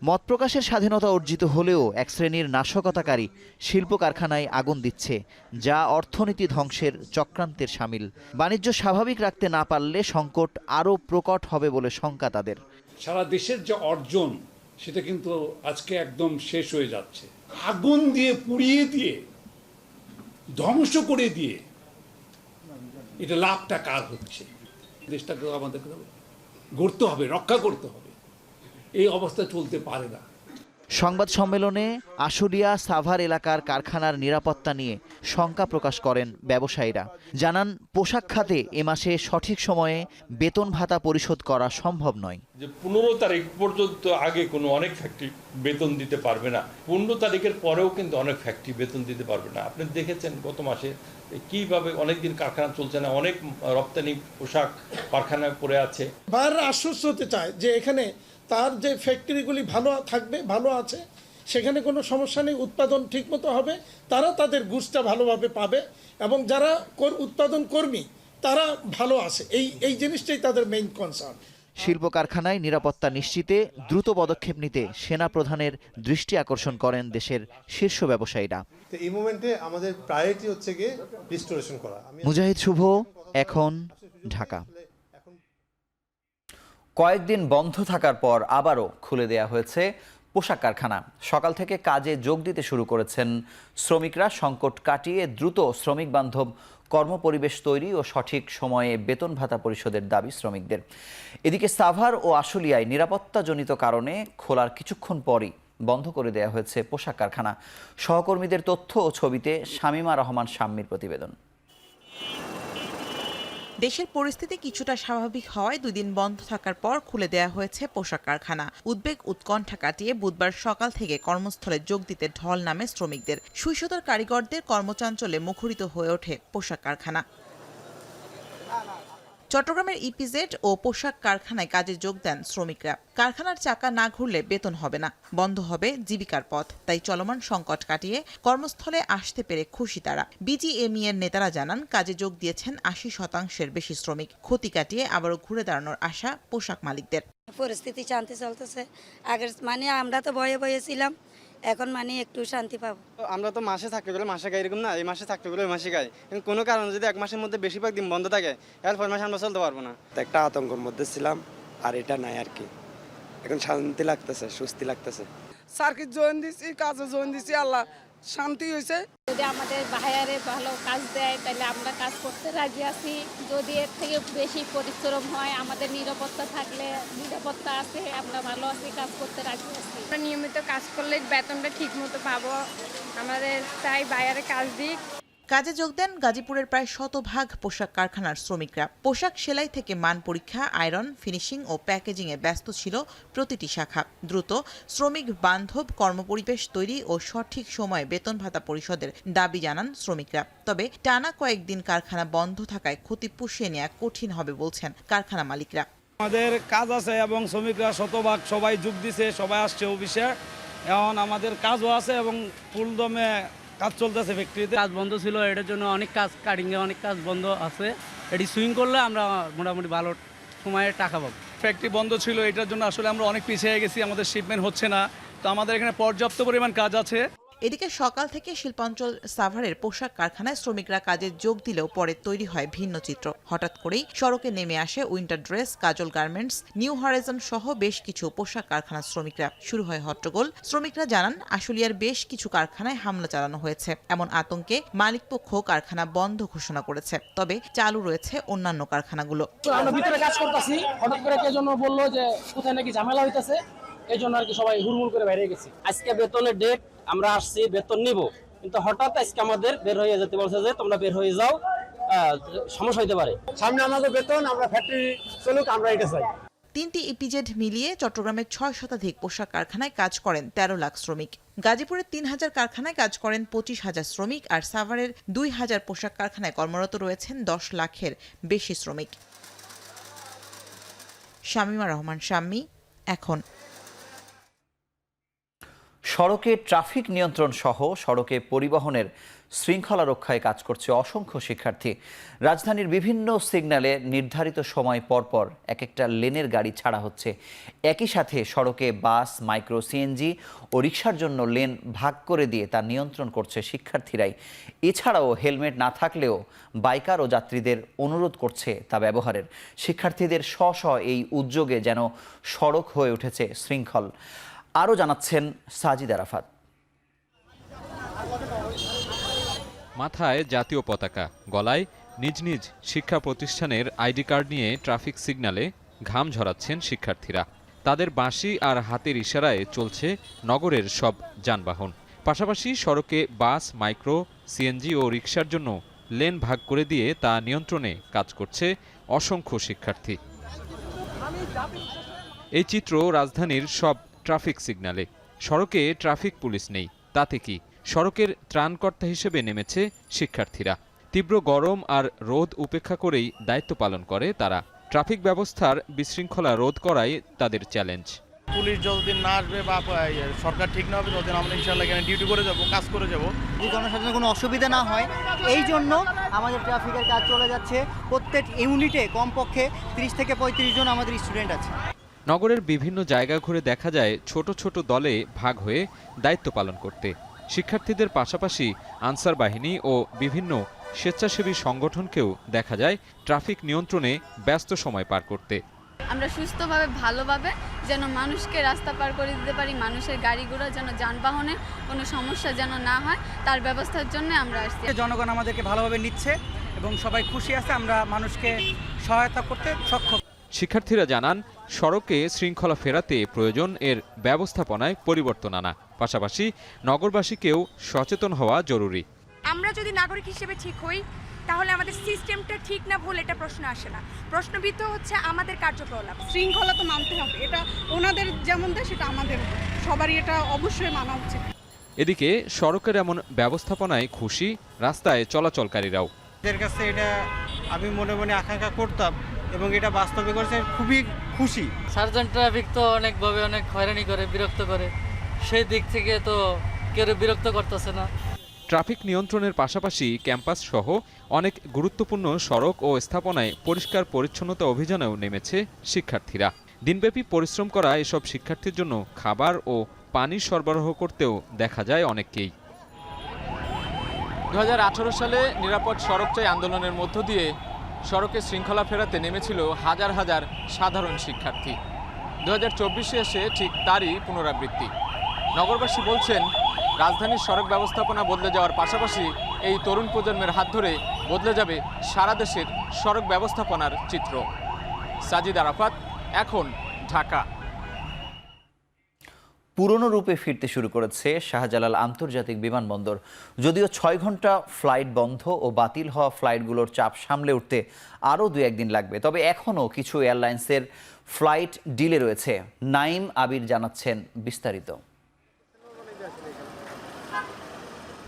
মত প্রকাশের স্বাধীনতা অর্জিত হলেও এক শ্রেণীর নাশকতাকারী শিল্প কারখানায় আগুন দিচ্ছে, যা অর্থনীতি ধ্বংসের চক্রান্তের শামিল। বাণিজ্য স্বাভাবিক রাখতে না পারলে সংকট আরও প্রকট হবে বলে শঙ্কা তাদের। সারা দেশের যে অর্জন সেটা কিন্তু আজকে একদম শেষ হয়ে যাচ্ছে। আগুন দিয়ে পুড়িয়ে দিয়ে ধ্বংস করে দিয়ে এটা লাভটা কার হচ্ছে? দেশটাকে আমাদেরকে গড়তে হবে, রক্ষা করতে হবে। এই অবস্থা চলতে পারে না। সংবাদ সম্মেলনে আশুলিয়া সাভার এলাকার কারখানার নিরাপত্তা নিয়ে শঙ্কা প্রকাশ করেন ব্যবসায়ীরা। জানান, পোশাক খাতে এ মাসে সঠিক সময়ে বেতন ভাতা পরিশোধ করা সম্ভব নয়। যে 15 তারিখ পর্যন্ত আগে কোনো অনেক ফ্যাক্টরি বেতন দিতে পারবে না, 15 তারিখের পরেও কিন্তু অনেক ফ্যাক্টরি বেতন দিতে পারবে না। আপনি দেখেছেন গত মাসে কিভাবে অনেকদিন কারখানা চলছে না, অনেক রপ্তানি পোশাক কারখানায় পড়ে আছে। বাইরে আশ্বস্ত হতে চায় যে এখানে তার যে ফ্যাক্টরিগুলি ভালো থাকবে, ভালো আছে, সেখানে কোনো সমস্যা নেই, উৎপাদন ঠিকমতো হবে, তারা তাদের গুডসটা ভালোভাবে পাবে এবং যারা উৎপাদন কর্মী তারা ভালো আছে। এই জিনিসটাই তাদের মেইন কনসার্ন। শিল্প কারখানায় নিরাপত্তা নিশ্চিতে দ্রুত পদক্ষেপ নিতে সেনা প্রধানের দৃষ্টি আকর্ষণ করেন দেশের শীর্ষ ব্যবসায়ীরা। এই মোমেন্টে আমাদের প্রায়োরিটি হচ্ছে গিয়ে রিস্টোরেশন করা। মুজাহিদ শুভ, এখন, ঢাকা। কয়েকদিন বন্ধ থাকার পর আবারও খুলে দেয়া হয়েছে পোশাক কারখানা। সকাল থেকে কাজে যোগ দিতে শুরু করেছেন শ্রমিকরা। সংকট কাটিয়ে দ্রুত শ্রমিক বান্ধব কর্মপরিবেশ তৈরি ও সঠিক সময়ে বেতন ভাতা পরিশোধের দাবি শ্রমিকদের। এদিকে সাভার ও আশুলিয়ায় নিরাপত্তাজনিত কারণে খোলার কিছুক্ষণ পরই বন্ধ করে দেয়া হয়েছে পোশাক কারখানা। সহকর্মীদের তথ্য ও ছবিতে শামীমা রহমান শাম্মীর প্রতিবেদন। দেশের পরিস্থিতি কিছুটা স্বাভাবিক হওয়ায় 2 দিন বন্ধ থাকার পর খুলে দেয়া হয়েছে পোশাক কারখানা। উদ্বেগ উৎকণ্ঠা কাটিয়ে বুধবার সকাল থেকে কর্মস্থলে যোগ দিতে ঢল নামে শ্রমিকদের। সুইসুতার কারিগরদের কর্মচাঞ্চল্যে মুখরিত হয়ে ওঠে পোশাক কারখানা। চট্টগ্রামের ইপিজেড ও পোশাক কারখানায় কাজে যোগ দেন শ্রমিকরা। কারখানার চাকা না ঘুরলে বেতন হবে না, বন্ধ হবে জীবিকার পথ। তাই চলমান সংকট কাটিয়ে কর্মস্থলে আসতে পেরে খুশি তারা। বিজিএমই এর নেতারা জানান, কাজে যোগ দিয়েছেন 80% বেশি শ্রমিক। ক্ষতি কাটিয়ে আবারও ঘুরে দাঁড়ানোর আশা পোশাক মালিকদের। পরিস্থিতি শান্তি চলতেছে। আগের আমরা তো ভয়ে ভয়ে ছিলাম, এখন একটু শান্তি পাবো। আমরা তো মাসে থাকতে গেলে মাসে গাই, এরকম না এই মাসে থাকতে গেলে ওই মাসে গাই। কিন্তু কোনো কারণে যদি 1 মাসের মধ্যে বেশিরভাগ দিন বন্ধ থাকে, এরপর মাসে আমরা চলতে পারবো না। একটা আতঙ্কের মধ্যে ছিলাম, আর এটা নাই আর কি। এখন শান্তি লাগতেছে, স্বস্তি লাগতেছে। স্যারকে জয়েন দিছি, কাজে জয়েন দিছি, আল্লাহ শান্তি হয়েছে। যদি আমাদের বাইরে ভালো কাজ দেয় তাহলে আমরা কাজ করতে রাজি আছি। যদি এর থেকে বেশি পরিশ্রম হয়, আমাদের নিরাপত্তা থাকলে, নিরাপত্তা আছে, আমরা ভালো আছি, কাজ করতে রাজি আছি। আমরা নিয়মিত কাজ করলে বেতনটা ঠিক মতো পাবো। আমাদের চাই বাইরে কাজ দিক। কাজে যোগ দেন গাজীপুরের প্রায় 100% পোশাক কারখানার শ্রমিকরা। পোশাক সেলাই থেকে মান পরীক্ষা, আয়রন, ফিনিশিং ও প্যাকেজিংয়ে ব্যস্ত ছিল প্রতিটি শাখা। দ্রুত শ্রমিক বান্ধব কর্মপরিবেশ তৈরি ও সঠিক সময়ে বেতন ভাতা পরিশোধের দাবি জানান শ্রমিকরা। তবে টানা কয়েকদিন কারখানা বন্ধ থাকায় ক্ষতি পুষিয়ে নেওয়া কঠিন হবে বলছেন কারখানা মালিকরা। আমাদের কাজ আছে এবং শ্রমিকরা 100% সবাই যোগ দিছে, সবাই আসছে অফিসে। এখন আমাদের কাজও আছে এবং ফুল দমে কাজ চলতেছে। ফ্যাক্টরিতে কাজ বন্ধ ছিল, এটার জন্য অনেক কাজ, কাটিংয়ে অনেক কাজ বন্ধ আছে। এটি সুইং করলে আমরা মোটামুটি ভালো সময়ে টাকা পাবো। ফ্যাক্টরি বন্ধ ছিল, এটার জন্য আসলে আমরা অনেক পিছিয়ে গেছি, আমাদের শিপমেন্ট হচ্ছে না। তো আমাদের এখানে পর্যাপ্ত পরিমাণ কাজ আছে। এদিকে সকাল থেকে শিল্পাঞ্চল সাভারের পোশাক কারখানায় শ্রমিকরা কাজে যোগ দিলেও পরে তৈরি হয় ভিন্ন চিত্র। হঠাৎ করেই সড়কে নেমে আসে উইন্টার ড্রেস, কাজল গার্মেন্টস, নিউ হরাইজন সহ বেশ কিছু পোশাক কারখানার শ্রমিকরা। শুরু হয় হট্টগোল। শ্রমিকরা জানান আশুলিয়ার বেশ কিছু কারখানায় হামলা চালানো হয়েছে। এমন আতঙ্কে মালিকপক্ষ কারখানা বন্ধ ঘোষণা করেছে, তবে চালু রয়েছে অন্যান্য কারখানাগুলো। আমরা ভিতরে কাজ করতেছি, হঠাৎ করে কে জন্য বললো যে কোথায় নাকি ঝামেলা হইতেছে, এই জন্য আর কি সবাই হুড়মুড় করে বাইরে গেছি। আজকে বেতনের ডেট, আমরা আসছি বেতন নিব, কিন্তু হঠাৎ আজকে আমাদের বের হয়ে যেতে বলছে যে তোমরা বের হয়ে যাও, সমস্যা হইতে পারে। সামনে আমাদের বেতন, আমরা ফ্যাক্টরি চলুক, আমরা এটা চাই। 3টি ইপিজেড মিলিয়ে চট্টগ্রামের 6 শতাধিক পোশাক কারখানায় কাজ করেন 13 লাখ শ্রমিক। গাজীপুরের 3000 কারখানায় কাজ করেন 25,000 শ্রমিক, আর সাভারের 2000 পোশাক কারখানায় কর্মরত রয়েছেন 10 লাখের বেশি শ্রমিক। শামীমা রহমান শাম্মী, এখন। সড়কে ট্রাফিক নিয়ন্ত্রণ সহ সড়কে পরিবহনের শৃঙ্খলা রক্ষায় কাজ করছে অসংখ্য শিক্ষার্থী। রাজধানীর বিভিন্ন সিগন্যালে নির্ধারিত সময় পরপর এক একটা লেনের গাড়ি ছাড়া হচ্ছে। একই সাথে সড়কে বাস, মাইক্রো, সিএনজি ও রিকশার জন্য লেন ভাগ করে দিয়ে তা নিয়ন্ত্রণ করছে শিক্ষার্থীরাই। এছাড়াও হেলমেট না থাকলেও বাইকার ও যাত্রীদের অনুরোধ করছে তা ব্যবহারের। শিক্ষার্থীদের স্ব এই উদ্যোগে যেন সড়ক হয়ে উঠেছে শৃঙ্খল। আরও জানাচ্ছেন সাজিদ আরাফাত। মাথায় জাতীয় পতাকা, গলায় নিজ নিজ শিক্ষা প্রতিষ্ঠানের আইডি কার্ড নিয়ে ট্রাফিক সিগন্যালে ঘাম ঝরাচ্ছেন শিক্ষার্থীরা। তাদের বাঁশি আর হাতের ইশারায় চলছে নগরের সব যানবাহন। পাশাপাশি সড়কে বাস, মাইক্রো, সিএনজি ও রিকশার জন্য লেন ভাগ করে দিয়ে তা নিয়ন্ত্রণে কাজ করছে অসংখ্য শিক্ষার্থী। এই চিত্র রাজধানীর সব ট্রাফিক সিগন্যালে। সড়কে ট্রাফিক পুলিশ নেই, তাতে কি সড়কের ত্রাণকর্তা হিসেবে নেমেছে শিক্ষার্থীরা। তীব্র গরম আর রোদ উপেক্ষা করেই দায়িত্ব পালন করে তারা। ট্রাফিক ব্যবস্থার বিশৃঙ্খলা রোধ করাই তাদের চ্যালেঞ্জ। পুলিশ যতদিন না আসবে বা সরকার ঠিক না হবে ততদিন আমরা ইনশাআল্লাহ এখানে ডিউটি করে যাব, কাজ করে যাব। জনসাধারণের কোনো অসুবিধা না হয় এই জন্য আমাদের ট্রাফিকের কাজ চলে যাচ্ছে। প্রত্যেক ইউনিটে কমপক্ষে 30 থেকে 35 জন আমাদের স্টুডেন্ট আছে। নগরের বিভিন্ন জায়গা ঘুরে দেখা যায় ছোট ছোট দলে ভাগ হয়ে দায়িত্ব পালন করতে। শিক্ষার্থীদের পাশাপাশি আনসার বাহিনী ও বিভিন্ন স্বেচ্ছাসেবী সংগঠনকেও দেখা যায় ট্রাফিক নিয়ন্ত্রণে ব্যস্ত সময় পার করতে। আমরা সুস্থভাবে ভালোভাবে যেন মানুষকে রাস্তা পার করে দিতে পারি, মানুষের গাড়িগুলো যেন যানবাহনে কোনো সমস্যা যেন না হয় তার ব্যবস্থার জন্য আমরা আসছি। জনগণ আমাদেরকে ভালোভাবে নিচ্ছে এবং সবাই খুশি আছে, আমরা মানুষকে সহায়তা করতে সক্ষম। শিক্ষার্থীরা জানান সড়কে শৃঙ্খলা ফেরাতে প্রয়োজন এর ব্যবস্থাপনায় পরিবর্তন আনা, পাশাপাশি নগরবাসীকেও সচেতন হওয়া জরুরি। আমরা যদি নাগরিক হিসেবে ঠিক হই তাহলে আমাদের সিস্টেমটা ঠিক না ভুল এটা প্রশ্ন আসে না। প্রশ্নবিদ্ধ হচ্ছে আমাদের কার্যকলাপ। শৃঙ্খলা তো মানতে হবে, এটা ওনাদের যেমন দেয় সেটা আমাদের, সবারই এটা অবশ্যই মানা উচিত। এদিকে সড়কের এমন ব্যবস্থাপনায় খুশি রাস্তায় চলাচলকারীরাও। এদের কাছে এটা আমি মনে মনে আকাঙ্ক্ষা করতাম এবং এটা বাস্তবে করছে, খুবই খুশি। সার্জেন্ট ট্রাফিক তো অনেকভাবে অনেক হয়রানি করে, বিরক্ত করে, সেই দিক থেকে তো কেউ বিরক্ত করতেছে না। ট্রাফিক নিয়ন্ত্রণের পাশাপাশি ক্যাম্পাস সহ অনেক গুরুত্বপূর্ণ সড়ক ও স্থাপনায় পরিষ্কার পরিচ্ছন্নতা অভিযানেও নেমেছে শিক্ষার্থীরা। দিনব্যাপী পরিশ্রম করা এসব শিক্ষার্থীর জন্য খাবার ও পানি সরবরাহ করতেও দেখা যায় অনেককেই। 2018 সালে নিরাপদ সড়ক চাই আন্দোলনের মধ্য দিয়ে সড়কে শৃঙ্খলা ফেরাতে নেমেছিল হাজার হাজার সাধারণ শিক্ষার্থী। 2024-এ এসে ঠিক তারই পুনরাবৃত্তি। নগরবাসী বলছেন রাজধানীর সড়ক ব্যবস্থাপনা বদলে যাওয়ার পাশাপাশি এই তরুণ প্রজন্মের হাত ধরে বদলে যাবে সারা দেশের সড়ক ব্যবস্থাপনার চিত্র। সাজিদ আরাফাত, এখন, ঢাকা। পুরনো রূপে ফিরতে শুরু করেছে শাহজালাল আন্তর্জাতিক বিমানবন্দর। যদিও 6 ঘন্টা ফ্লাইট বন্ধ ও বাতিল হওয়া ফ্লাইটগুলোর চাপ সামলে উঠতে আরও 2-1 দিন লাগবে, তবে এখনও কিছু এয়ারলাইন্সের ফ্লাইট ডিলে রয়েছে। নাইম আবির জানাচ্ছেন বিস্তারিত।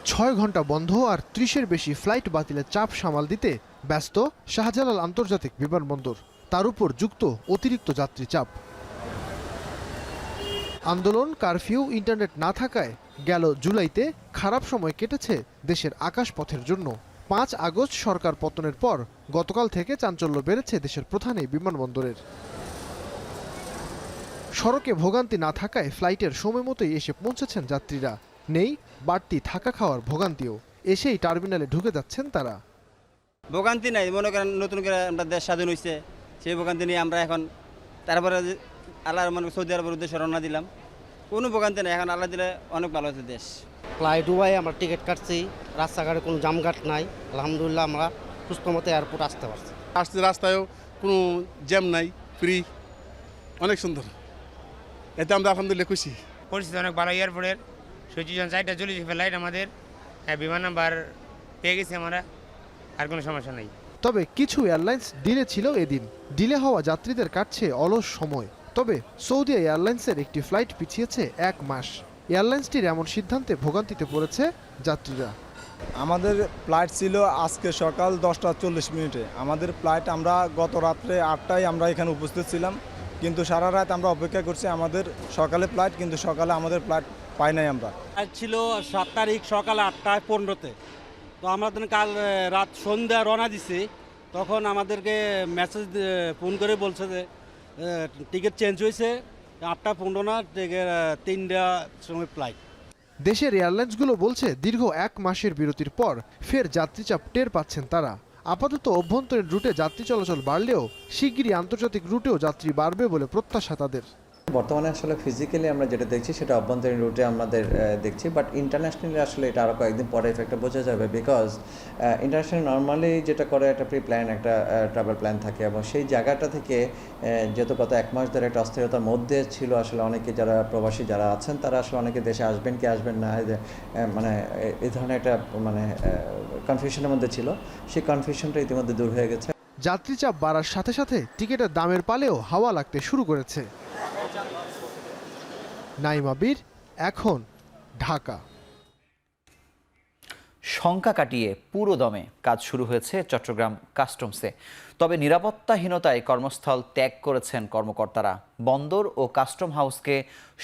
6 ঘন্টা বন্ধ আর 30-এর বেশি ফ্লাইট বাতিলের চাপ সামাল দিতে ব্যস্ত শাহজালাল আন্তর্জাতিক বিমানবন্দর। তার উপর যুক্ত অতিরিক্ত যাত্রী চাপ। আন্দোলন, কারফিউ, ইন্টারনেট না থাকায় গেল জুলাইতে খারাপ সময় কেটেছে দেশের আকাশপথের জন্য। 5 আগস্ট সরকার পতনের পর গতকাল থেকে চাঞ্চল্য বেড়েছে দেশের প্রধান এই বিমানবন্দরের। সড়কে ভোগান্তি না থাকায় ফ্লাইটের সময় মতোই এসে পৌঁছেছেন যাত্রীরা। নেই বাড়তি থাকা খাওয়ার ভোগান্তিও। এসেই টার্মিনালে ঢুকে যাচ্ছেন তারা। ভোগান্তি নাই, মনে করেন নতুন করে আমরা দেশ স্বাধীন হয়েছে, সেই ভোগান্তি নিয়ে আমরা এখন তারপরে আল্লাহর মনে সৌদি আরবের উদ্দেশ্যে রওনা দিলাম। কোনো ভোগান্তি নেই, এখন আল্লাহ দিলে অনেক ভালো হচ্ছে দেশ। ফ্লাইট দুবাই আমরা টিকিট কাটছি, রাস্তাঘাটে কোনো জামঘাট নাই, আলহামদুলিল্লাহ আমরা সুস্থ মতো এয়ারপোর্ট আসতে পারছি। আসছে রাস্তায়ও কোনো জ্যাম নাই, ফ্রি, অনেক সুন্দর। এতে আমরা আলহামদুলিল্লাহ খুশি। পরিস্থিতি অনেক ভালো এয়ারপোর্টের, 26 জন 4টা চল্লিশ ফ্লাইট আমাদের, বিমান নাম্বার পেয়ে গেছি আমরা, আর কোনো সমস্যা নেই। তবে কিছু এয়ারলাইন্স ডিলে ছিল এদিন। ডিলে হওয়া যাত্রীদের কাটছে অলস সময়। তবে সৌদি এয়ারলাইন্সের একটি ফ্লাইট পিছিয়েছে 1 মাস। এয়ারলাইন্সটির এমন সিদ্ধান্তে ভোগান্তিতে পড়েছে যাত্রীরা। আমাদের ফ্লাইট ছিল আজকে সকাল 10:40। আমাদের ফ্লাইট আমরা গত রাত্রে 8টায় আমরা এখানে উপস্থিত ছিলাম, কিন্তু সারা রাত আমরা অপেক্ষা করছি আমাদের সকালে ফ্লাইট, কিন্তু সকালে আমাদের ফ্লাইট পাই নাই আমরা। ফ্লাইট ছিল 7 তারিখ সকাল 8:15-তে। তো আমরা কাল রাত সন্ধ্যা রওনা দিছি, তখন আমাদেরকে মেসেজ ফোন করে বলছে যে টিকিট চেঞ্জ হয়েছে, 8:15 না, 3টার সময় ফ্লাইট। দেশের এয়ারলাইন্সগুলো বলছে দীর্ঘ 1 মাসের বিরতির পর ফের যাত্রীচাপ টের পাচ্ছেন তারা। আপাতত অভ্যন্তরীণ রুটে যাত্রী চলাচল বাড়লেও শিগগিরই আন্তর্জাতিক রুটেও যাত্রী বাড়বে বলে প্রত্যাশা তাদের। বর্তমানে আসলে ফিজিক্যালি আমরা যেটা দেখছি সেটা অভ্যন্তরীণ রুটে আমাদের দেখছি, বাট ইন্টারন্যাশনালি আসলে এটা আরও কয়েকদিন পরে এফেক্টটা বোঝা যাবে। বিকজ ইন্টারন্যাশনালি নর্মালি যেটা করে একটা প্রি প্ল্যান, একটা ট্রাভেল প্ল্যান থাকে, এবং সেই জায়গাটা থেকে যেহেতু গত 1 মাস ধরে একটা অস্থিরতার মধ্যে ছিল, আসলে অনেকে যারা প্রবাসী যারা আছেন তারা আসলে অনেকে দেশে আসবেন কি আসবেন না, মানে এই ধরনের একটা মানে কনফিউশনের মধ্যে ছিল। সেই কনফিউশনটা ইতিমধ্যে দূর হয়ে গেছে। যাত্রীচাপ বাড়ার সাথে সাথে টিকিটের দামের পালেও হাওয়া লাগতে শুরু করেছে। নাইম আবির, এখন, ঢাকা। শঙ্কা কাটিয়ে পুরো দমে কাজ শুরু হয়েছে চট্টগ্রাম কাস্টমসে। তবে নিরাপত্তাহীনতায় কর্মস্থল ত্যাগ করেছেন কর্মকর্তারা। বন্দর ও কাস্টম হাউসকে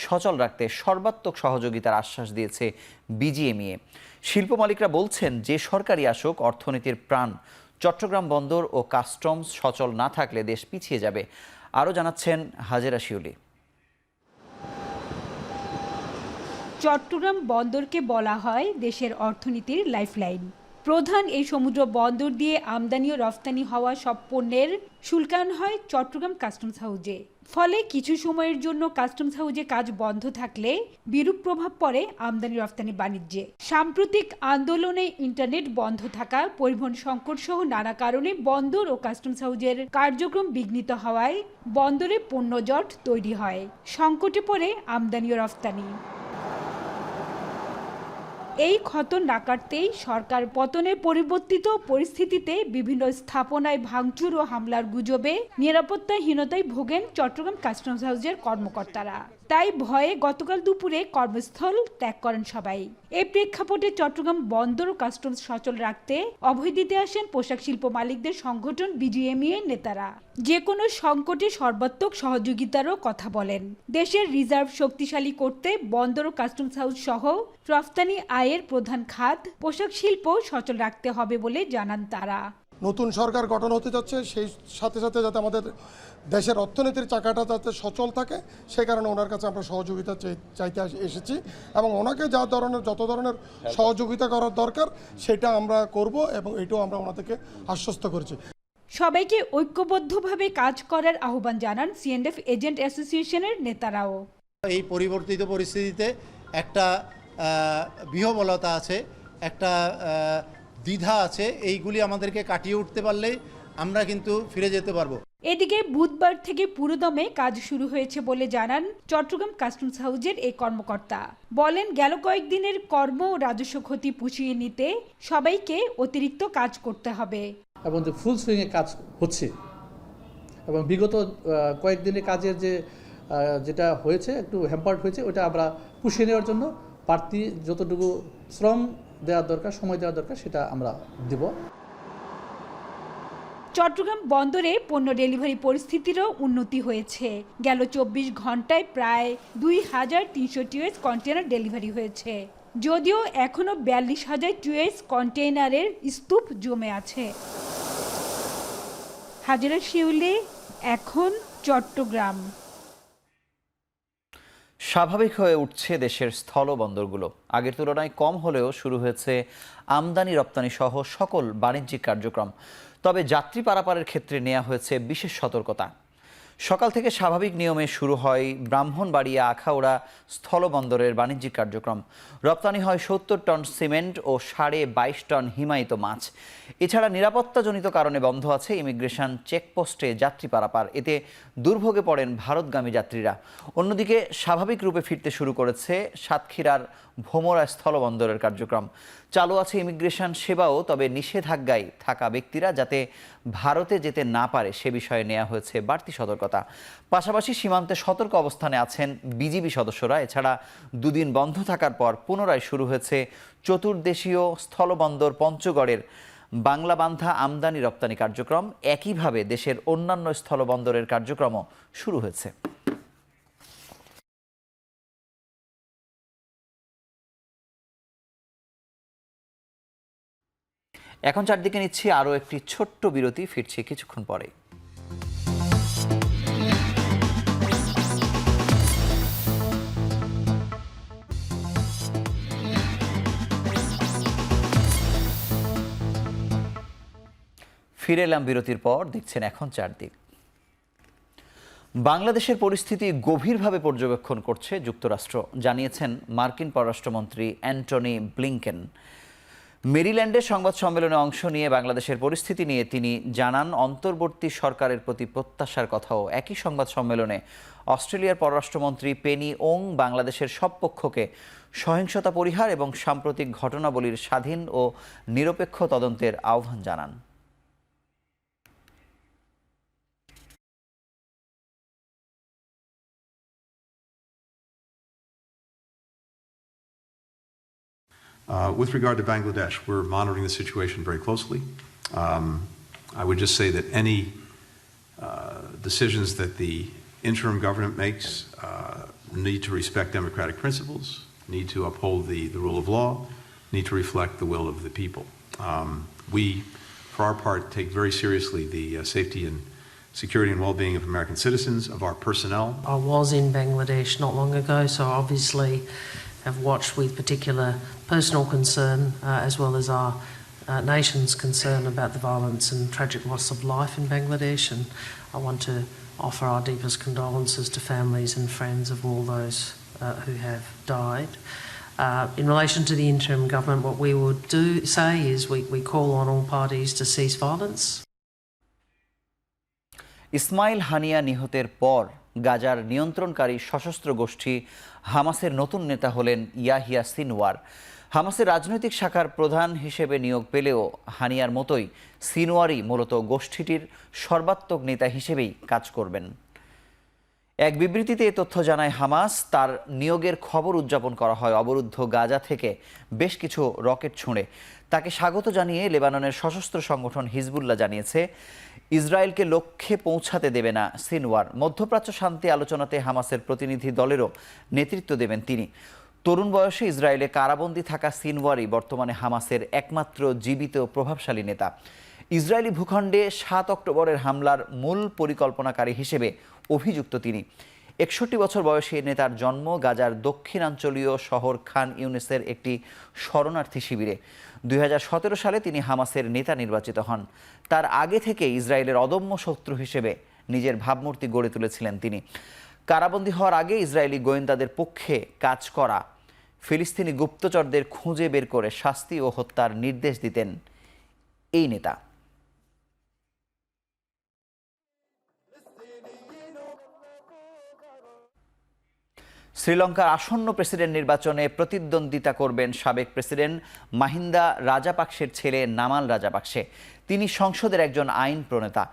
সচল রাখতে সর্বাত্মক সহযোগিতার আশ্বাস দিয়েছে বিজিএমইএ। শিল্প মালিকরা বলছেন, যে সরকারই আসুক, অর্থনীতির প্রাণ চট্টগ্রাম বন্দর ও কাস্টমস সচল না থাকলে দেশ পিছিয়ে যাবে। আরও জানাচ্ছেন হাজেরা শিউলি। চট্টগ্রাম বন্দরকে বলা হয় দেশের অর্থনীতির লাইফলাইন। প্রধান এই সমুদ্র বন্দর দিয়ে আমদানি ও রফতানি হওয়া সব পণ্যের শুল্কায়ন হয় চট্টগ্রাম কাস্টমস হাউজে। ফলে কিছু সময়ের জন্য কাস্টমস হাউজে কাজ বন্ধ থাকলে বিরূপ প্রভাব পড়ে আমদানি রফতানি বাণিজ্যে। সাম্প্রতিক আন্দোলনে ইন্টারনেট বন্ধ থাকা, পরিবহন সংকট সহ নানা কারণে বন্দর ও কাস্টমস হাউজের কার্যক্রম বিঘ্নিত হওয়ায় বন্দরে পণ্যজট তৈরি হয়। সংকটে পড়ে আমদানি ও রফতানি। এই ক্ষত না কাটতেই সরকার পতনের পরিবর্তিত পরিস্থিতিতে বিভিন্ন স্থাপনায় ভাঙচুর ও হামলার গুজবে নিরাপত্তাহীনতায় ভোগেন চট্টগ্রাম কাস্টমস হাউসের কর্মকর্তারা। তাই ভয়ে গতকাল দুপুরে কর্মস্থল ত্যাগ করেন সবাই। এই প্রেক্ষাপটে চট্টগ্রাম বন্দর ও কাস্টমস সচল রাখতে অভয় দিতে আসেন পোশাক শিল্প মালিকদের সংগঠন বিজিএমইএ নেতারা। যে কোনো সংকটে সর্বাত্মক সহযোগিতারও কথা বলেন। দেশের রিজার্ভ শক্তিশালী করতে বন্দর ও কাস্টমস হাউস সহ রফতানি আয়ের প্রধান খাত পোশাক শিল্প সচল রাখতে হবে বলে জানান তারা। নতুন সরকার গঠন হতে যাচ্ছে, সেই সাথে সাথে যাতে আমাদের দেশের অর্থনীতির চাকাটা যাতে সচল থাকে, সেই কারণে ওনার কাছে আমরা সহযোগিতা চাইতে এসেছি, এবং ওনাকে যত ধরনের সহযোগিতা করার দরকার সেটা আমরা করব, এবং এটাও আমরা ওনাদেরকে আশ্বস্ত করেছি। সবাইকে ঐক্যবদ্ধভাবে কাজ করার আহ্বান জানান সিএনএফ এজেন্ট অ্যাসোসিয়েশনের নেতারাও। এই পরিবর্তিত পরিস্থিতিতে একটা বিহবলতা আছে, একটা দ্বিধা আছে, এইগুলি আমাদেরকে কাটিয়ে উঠতে পারলেই আমরা কিন্তু ফিরে যেতে পারবো। এদিকে বুধবার থেকে পুরোদমে কাজ শুরু হয়েছে বলে জানান চট্টগ্রাম কাস্টমস হাউজের এই কর্মকর্তা। বলেন, গেল কয়েকদিনের কর্ম ও রাজস্ব ক্ষতি পুষিয়ে নিতে সবাইকে অতিরিক্ত কাজ করতে হবে, এবং যে ফুল সুইংয়ে কাজ হচ্ছে, এবং বিগত কয়েকদিনের কাজের যেটা হয়েছে একটু হ্যাম্পার্ড হয়েছে, ওটা আমরা পুষিয়ে নেওয়ার জন্য বাড়তি যতটুকু শ্রম দেওয়ার দরকার, সময় দেওয়ার দরকার, সেটা আমরা দেব। চট্টগ্রাম বন্দরে পণ্য ডেলিভারি পরিস্থিতিরও উন্নতি হয়েছে। গেল 24 ঘন্টায় প্রায় 2300 টিউএস কন্টেনার ডেলিভারি হয়েছে, যদিও এখনো 42,000 টিউএস কন্টেইনারের স্তূপ জমে আছে। হাজেরা শিউলি, এখন, চট্টগ্রাম। স্বাভাবিক হয়ে উঠছে দেশের স্থলবন্দরগুলো। আগের তুলনায় কম হলেও শুরু হয়েছে আমদানি রপ্তানি সহ সকল বাণিজ্যিক কার্যক্রম। তবে যাত্রী পারাপারের ক্ষেত্রে নেওয়া হয়েছে বিশেষ সতর্কতা। সকাল থেকে স্বাভাবিক নিয়মে শুরু হয় ব্রাহ্মণবাড়িয়া আখাউড়া স্থলবন্দরের বাণিজ্যিক কার্যক্রম। রপ্তানি হয় ৭০ টন সিমেন্ট ও 22.5 টন হিমায়িত মাছ। এছাড়া নিরাপত্তাজনিত কারণে বন্ধ আছে ইমিগ্রেশন চেকপোস্টে যাত্রী পারাপার। এতে দুর্ভোগে পড়েন ভারতগামী যাত্রীরা। অন্যদিকে স্বাভাবিক রূপে ফিরতে শুরু করেছে সাতক্ষীরার ভোমরা স্থলবন্দরের কার্যক্রম। চালু আছে ইমিগ্রেশন সেবাও, তবে নিষেধাজ্ঞায় থাকা ব্যক্তিরা যাতে ভারতে যেতে না পারে সে বিষয়ে নেওয়া হয়েছে বাড়তি সতর্কতা। পাশাপাশি সীমান্তে সতর্ক অবস্থানে আছেন বিজিবি সদস্যরা। এছাড়া দুদিন বন্ধ থাকার পর পুনরায় শুরু হয়েছে চতুর্দেশীয় স্থলবন্দর পঞ্চগড়ের বাংলাবান্ধা আমদানি রপ্তানি কার্যক্রম। একইভাবে দেশের অন্যান্য স্থলবন্দরের কার্যক্রমও শুরু হয়েছে। এখন চারদিকে নিচ্ছি আরও একটি ছোট্ট বিরতি, ফিরছি কিছুক্ষণ পরে। ফিরে এলাম বিরতির পর, দেখছেন এখন চারদিক। বাংলাদেশের পরিস্থিতি গভীরভাবে পর্যবেক্ষণ করছে যুক্তরাষ্ট্র, জানিয়েছেন মার্কিন পররাষ্ট্রমন্ত্রী অ্যান্টনি ব্লিংকেন। মেরিল্যান্ডে সংবাদ সম্মেলনে অংশ নিয়ে বাংলাদেশের পরিস্থিতি নিয়ে তিনি জানান অন্তর্বর্তী সরকারের প্রতি প্রত্যাশার কথাও। একই সংবাদ সম্মেলনে অস্ট্রেলিয়ার পররাষ্ট্রমন্ত্রী পেনি ওং বাংলাদেশের সব পক্ষকে সহিংসতা পরিহার এবং সাম্প্রতিক ঘটনাবলীর স্বাধীন ও নিরপেক্ষ তদন্তের আহ্বান জানান। With regard to Bangladesh, we're monitoring the situation very closely. I would just say that any decisions that the interim government makes need to respect democratic principles, need to uphold the rule of law, need to reflect the will of the people. We, for our part, take very seriously the safety and security and well-being of American citizens, of our personnel. I was in Bangladesh not long ago, so obviously have watched with particular personal concern as well as our nation's concern about the violence and tragic loss of life in Bangladesh, and I want to offer our deepest condolences to families and friends of all those who have died. In relation to the interim government, what we would say is we call on all parties to cease violence. Ismail Haniyeh নিহতের পর গাজার নিয়ন্ত্রণকারী সশস্ত্র গোষ্ঠী হামাসের নতুন নেতা হলেন ইয়াহিয়া সিনওয়ার। হামাসের রাজনৈতিক শাখার প্রধান হিসেবে নিয়োগ পেলেও হানিয়ার মতোই সিনওয়ারই মূলত গোষ্ঠীটির সর্বাত্মক নেতা হিসেবেই কাজ করবেন। এক বিবৃতিতে এ তথ্য জানায় হামাস। তার নিয়োগের খবর উদযাপন করা হয় অবরুদ্ধ গাজা থেকে বেশ কিছু রকেট ছুঁড়ে। তাকে স্বাগত জানিয়ে লেবাননের সশস্ত্র সংগঠন হিজবুল্লাহ জানিয়েছে ইসরায়েলকে লক্ষ্যে পৌঁছাতে দেবে না সিনওয়ার। মধ্যপ্রাচ্য শান্তি আলোচনাতে হামাসের প্রতিনিধি দলেরও নেতৃত্ব দেবেন তিনি। তরুণ বয়সে ইসরায়েলে কারাবন্দী থাকা সিনওয়ারই বর্তমানে হামাসের একমাত্র জীবিত প্রভাবশালী নেতা। ইসরায়েলি ভূখণ্ডে ৭ অক্টোবরের হামলার মূল পরিকল্পনাকারী হিসেবে অভিযুক্ত তিনি। ৬১ বছর বয়সী নেতার জন্ম গাজার দক্ষিণাঞ্চলীয় শহর খান ইউনিসের একটি শরণার্থী শিবিরে। ২০১৭ সালে তিনি হামাসের নেতা নির্বাচিত হন। তার আগে থেকে ইসরায়েলের অদম্য শত্রু হিসেবে নিজের ভাবমূর্তি গড়ে তুলেছিলেন তিনি। কারাবন্দী হওয়ার আগে ইসরায়েলি গোয়েন্দাদের পক্ষে কাজ করা ফিলিস্তিনি গুপ্তচরদের খুঁজে বের করে শাস্তি ও হত্যার নির্দেশ দিতেন এই নেতা। শ্রীলঙ্কার আসন্ন প্রেসিডেন্ট নির্বাচনে প্রতিদ্বন্দ্বিতা করবেন সাবেক প্রেসিডেন্ট মাহিন্দা রাজাপাকসের ছেলে নামাল রাজাপাকসে। তিনি সংসদের একজন আইন প্রণেতা।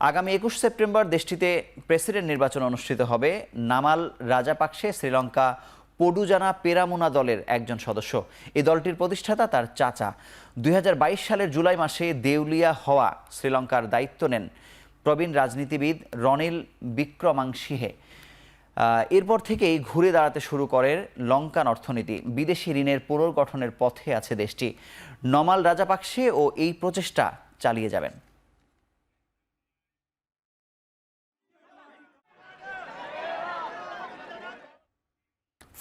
আগামী ২১ সেপ্টেম্বর দেশটিতে প্রেসিডেন্ট নির্বাচন অনুষ্ঠিত হবে। নামাল রাজাপাকসে শ্রীলঙ্কা পডুজানা পেরামুনা দলের একজন সদস্য। এই দলটির প্রতিষ্ঠাতা তার চাচা। ২০২২ সালের জুলাই মাসে দেউলিয়া হওয়া শ্রীলঙ্কার দায়িত্ব নেন প্রবীণ রাজনীতিবিদ রনিল বিক্রমাংসিহে। এরপর থেকেই ঘুরে দাঁড়াতে শুরু করে লঙ্কান অর্থনীতি। বিদেশি ঋণের পুনর্গঠনের পথে আছে দেশটি। নমাল রাজাপাকসে ও এই প্রচেষ্টা চালিয়ে যাবেন।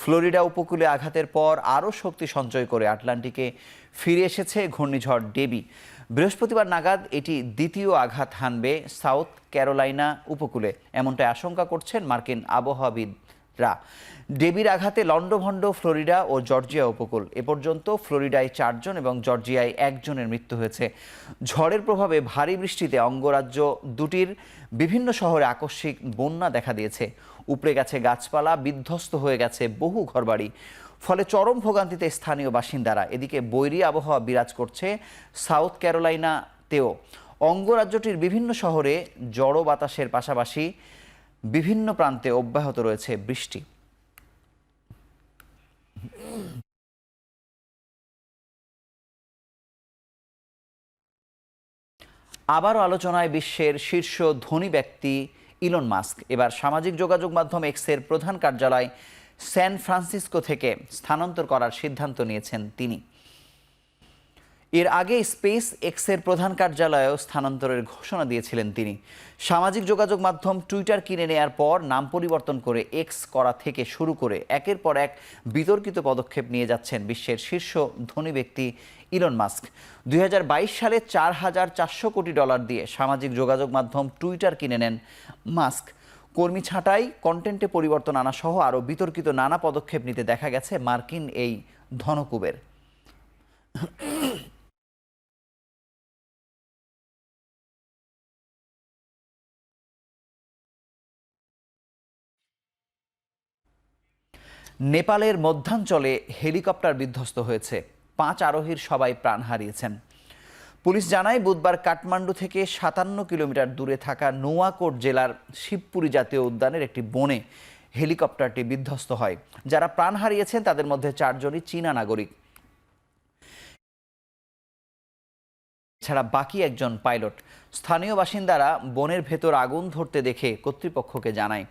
ফ্লোরিডা উপকূলে আঘাতের পর আরও শক্তি সঞ্চয় করে আটলান্টিকে ফিরে এসেছে ঘূর্ণিঝড় ডেবি। বৃহস্পতিবার নাগাদ এটি দ্বিতীয় আঘাত হানবে সাউথ ক্যারোলাইনা উপকূলে, এমনটাই আশঙ্কা করছেন মার্কিন আবহাওয়াবিদরা। ডেবির আঘাতে লন্ডভন্ড ফ্লোরিডা ও জর্জিয়া উপকূল। এ পর্যন্ত ফ্লোরিডায় 4 জন এবং জর্জিয়ায় 1 জনের মৃত্যু হয়েছে। ঝড়ের প্রভাবে ভারী বৃষ্টিতে অঙ্গরাজ্য দুটির বিভিন্ন শহরে আকস্মিক বন্যা দেখা দিয়েছে। উপড়ে গেছে গাছপালা, বিধ্বস্ত হয়ে গেছে বহু ঘরবাড়ি, ফলে চরম ভোগান্তিতে স্থানীয় বাসিন্দারা। এদিকে বৈরী আবহাওয়া বিরাজ করছে সাউথ ক্যারোলাইনাতেও। অঙ্গরাজ্যটির বিভিন্ন শহরে জড়ো বাতাসের পাশাপাশি বিভিন্ন প্রান্তে অব্যাহত রয়েছে বৃষ্টি। আবারও আলোচনায় বিশ্বের শীর্ষ ধনী ব্যক্তি ইলন মাস্ক। এবার সামাজিক যোগাযোগ মাধ্যম এক্সের প্রধান কার্যালয় স্যান ফ্রান্সিসকো থেকে স্থানান্তর করার সিদ্ধান্ত নিয়েছেন তিনি। এর আগে স্পেস এক্সের প্রধান কার্যালয়েও স্থানান্তরের ঘোষণা দিয়েছিলেন তিনি। সামাজিক যোগাযোগ মাধ্যম টুইটার কিনে নেয়ার পর নাম পরিবর্তন করে এক্স করা থেকে শুরু করে একের পর এক বিতর্কিত পদক্ষেপ নিয়ে যাচ্ছেন বিশ্বের শীর্ষ ধনী ব্যক্তি ইলন মাস্ক। 2022 সালে $4,400 কোটি দিয়ে সামাজিক যোগাযোগ মাধ্যম টুইটার কিনে নেন মাস্ক। কর্মী ছাঁটাই, কন্টেন্টে পরিবর্তন আনা সহ আরও বিতর্কিত নানা পদক্ষেপ নিতে দেখা গেছে মার্কিন এই ধনকুবের। নেপালের মধ্যাঞ্চলে হেলিকপ্টার বিধ্বস্ত হয়েছে। 5 আরোহীর সবাই প্রাণ হারিয়েছেন। পুলিশ জানায় বুধবার কাঠমান্ডু থেকে 57 কিলোমিটার দূরে থাকা নুয়াকোট জেলার শিবপুরী জাতীয় উদ্যানের একটি বনে হেলিকপ্টারটি বিধ্বস্ত হয়। যারা প্রাণ হারিয়েছেন তাদের মধ্যে 4 জনই চীনা নাগরিক, এছাড়া বাকি একজন পাইলট। স্থানীয় বাসিন্দারা বনের ভেতর আগুন ধরতে দেখে কর্তৃপক্ষকে জানায়।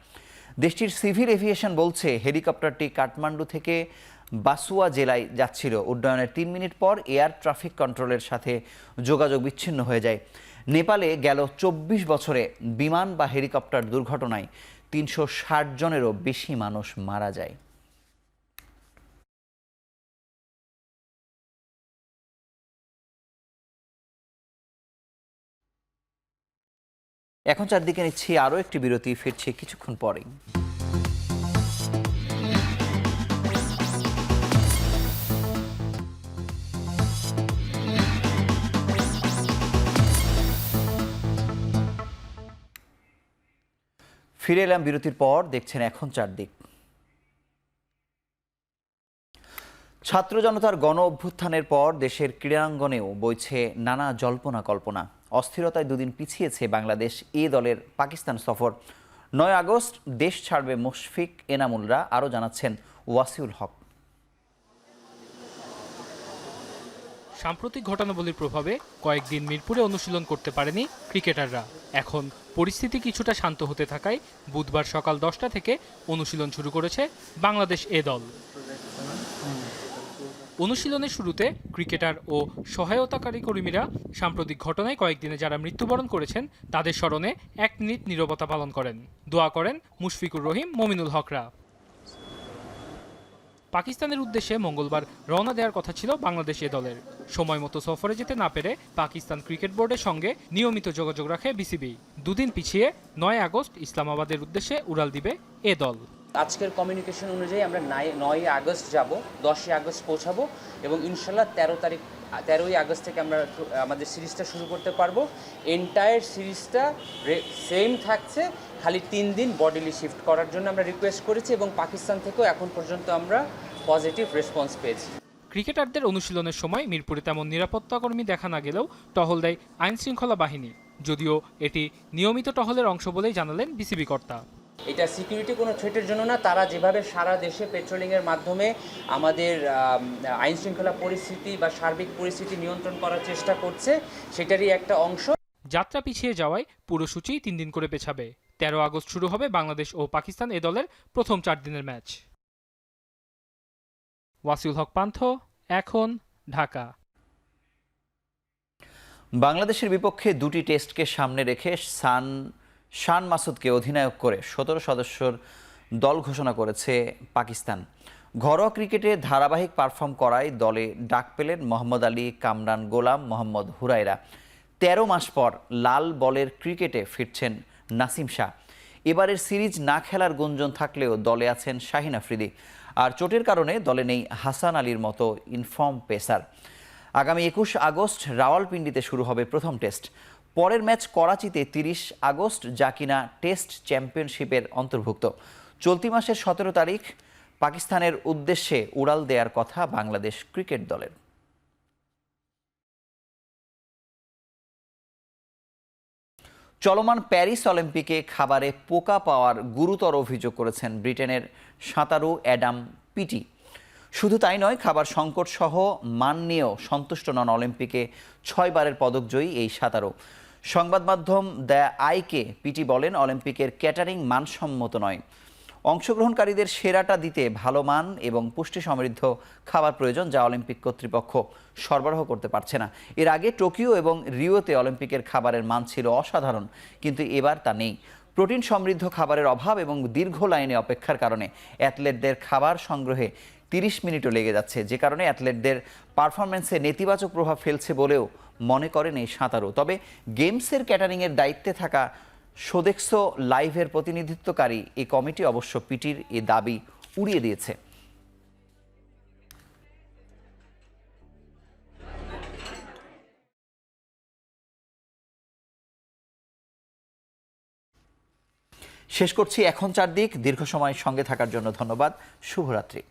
দেশটির সিভিল এভিয়েশন বলছে হেলিকপ্টারটি কাঠমান্ডু থেকে বাসুয়া জেলায় যাচ্ছিল। উড্ডয়নের 3 মিনিট পর এয়ার ট্রাফিক কন্ট্রোলের সাথে যোগাযোগ বিচ্ছিন্ন হয়ে যায়। নেপালে গেল 24 বছরে বিমান বা হেলিকপ্টার দুর্ঘটনায় 360 জনেরও বেশি মানুষ মারা যায়। এখন চারদিকে নিচ্ছি আরও একটি বিরতি, ফিরছি কিছুক্ষণ পরেই। ফিরে এলাম বিরতির পর, দেখছেন এখন চারদিক। ছাত্র জনতার গণ অভ্যুত্থানের পর দেশের ক্রীড়াঙ্গনেও বইছে নানা জল্পনা কল্পনা। অস্থিরতায় দুদিন পিছিয়েছে বাংলাদেশ এ দলের পাকিস্তান সফর। 9 আগস্ট দেশ ছাড়বে মুশফিক এনামুলরা, আরও জানাচ্ছেন ওয়াসিউল হক। সাম্প্রতিক ঘটনাবলীর প্রভাবে কয়েকদিন মিরপুরে অনুশীলন করতে পারেনি ক্রিকেটাররা। এখন পরিস্থিতি কিছুটা শান্ত হতে থাকায় বুধবার সকাল 10টা থেকে অনুশীলন শুরু করেছে বাংলাদেশ এ দল। অনুশীলনের শুরুতে ক্রিকেটার ও সহায়তাকারী কর্মীরা সাম্প্রতিক ঘটনায় কয়েকদিনে যারা মৃত্যুবরণ করেছেন তাদের স্মরণে 1 মিনিট নীরবতা পালন করেন। দোয়া করেন মুশফিকুর রহিম, মমিনুল হকরা। পাকিস্তানের উদ্দেশ্যে মঙ্গলবার রওনা দেওয়ার কথা ছিল বাংলাদেশ এ দলের। সময় মতো সফরে যেতে না পেরে পাকিস্তান ক্রিকেট বোর্ডের সঙ্গে নিয়মিত যোগাযোগ রাখে বিসিবি। দুদিন পিছিয়ে 9 আগস্ট ইসলামাবাদের উদ্দেশ্যে উড়াল দিবে এ দল। আজকের কমিউনিকেশন অনুযায়ী আমরা 9 আগস্ট যাব, 10 আগস্ট পৌঁছাবো এবং ইনশাল্লাহ 13ই আগস্ট থেকে আমরা আমাদের সিরিজটা শুরু করতে পারবো। এন্টায়ার সিরিজটা সেম থাকছে, খালি 3 দিন বডিলি শিফট করার জন্য আমরা রিকোয়েস্ট করেছি এবং পাকিস্তান থেকেও এখন পর্যন্ত আমরা পজিটিভ রেসপন্স পেয়েছি। ক্রিকেটারদের অনুশীলনের সময় মিরপুরে তেমন নিরাপত্তা কর্মী দেখা না গেলেও টহল দেয় আইন শৃঙ্খলা বাহিনী, যদিও এটি নিয়মিত টহলের অংশ বলেই জানালেন বিসিবি কর্তা। এটা সিকিউরিটি কোনো থ্রেটের জন্য না, তারা যেভাবে সারা দেশে পেট্রোলিংয়ের মাধ্যমে আমাদের আইন শৃঙ্খলা পরিস্থিতি বা সার্বিক পরিস্থিতি নিয়ন্ত্রণ করার চেষ্টা করছে, সেটারই একটা অংশ। যাত্রা পিছিয়ে যাওয়ায় পুরো সূচি 3 দিন করে পেছাবে। 13 আগস্ট শুরু হবে বাংলাদেশ ও পাকিস্তান এ দলের প্রথম 4 দিনের ম্যাচ। ওয়াসিউল হক পান্থ, এখন, ঢাকা। বাংলাদেশের বিপক্ষে 2টি টেস্টকে সামনে রেখে শান মাসুদকে অধিনায়ক করে 17 সদস্যর দল ঘোষণা করেছে পাকিস্তান। ঘরোয়া ক্রিকেটে ধারাবাহিক পারফর্ম করায় দলে ডাক পেলেন মোহাম্মদ আলী, কামরান গোলাম, মোহাম্মদ হুরায়রা। ১৩ মাস পর লাল বলের ক্রিকেটে ফিরছেন নাসিম শাহ। এবারের সিরিজ না খেলার গুঞ্জন থাকলেও দলে আছেন শাহিন আফ্রিদি। আর চোটের কারণে দলে নেই হাসান আলীর মতো ইনফর্ম পেসার। আগামী ২১ আগস্ট রাওয়ালপিন্ডিতে শুরু হবে প্রথম টেস্ট। পরের ম্যাচ করাচিতে ৩০ আগস্ট, যা কিনা টেস্ট চ্যাম্পিয়নশিপের অন্তর্ভুক্ত। চলতি মাসের ১৭ তারিখ পাকিস্তানের উদ্দেশ্যে উড়াল দেওয়ার কথা বাংলাদেশ ক্রিকেট দলের। চলমান প্যারিস অলিম্পিকে খাবারে পোকা পাওয়ার গুরুতর অভিযোগ করেছেন ব্রিটেনের সাঁতারু অ্যাডাম পিটি। শুধু তাই নয়, খাবার সংকট সহ মান নিয়েও সন্তুষ্ট নন অলিম্পিকে ৬ বারের পদকজয়ী এই সাঁতারু। সংবাদ মাধ্যম দ্য আইকে পিটি বলেন, অলিম্পিকের ক্যাটারিং মানসম্মত নয়। অংশগ্রহণকারীদের সেরাটা দিতে ভালো মান এবং পুষ্টি সমৃদ্ধ খাবার প্রয়োজন, যা অলিম্পিক কর্তৃপক্ষ সরবরাহ করতে পারছে না। এর আগে টোকিও এবং রিওতে অলিম্পিকের খাবারের মান ছিল অসাধারণ, কিন্তু এবার তা নেই। প্রোটিন সমৃদ্ধ খাবারের অভাব এবং দীর্ঘ লাইনে অপেক্ষার কারণে অ্যাথলেটদের খাবার সংগ্রহে ৩০ মিনিটও লেগে যাচ্ছে, যে কারণে অ্যাথলেটদের পারফরমেন্সে নেতিবাচক প্রভাব ফেলছে বলেও মনে করেন এই সাঁতারু। তবে গেমসের ক্যাটারিংয়ের দায়িত্বে থাকা সোদেক্সো লাইভের প্রতিনিধিত্বকারী এই কমিটি অবশ্য পিটির এ দাবি উড়িয়ে দিয়েছে। শেষ করছি এখন চারদিক। দীর্ঘ সময় সঙ্গে থাকার জন্য ধন্যবাদ। শুভরাত্রি।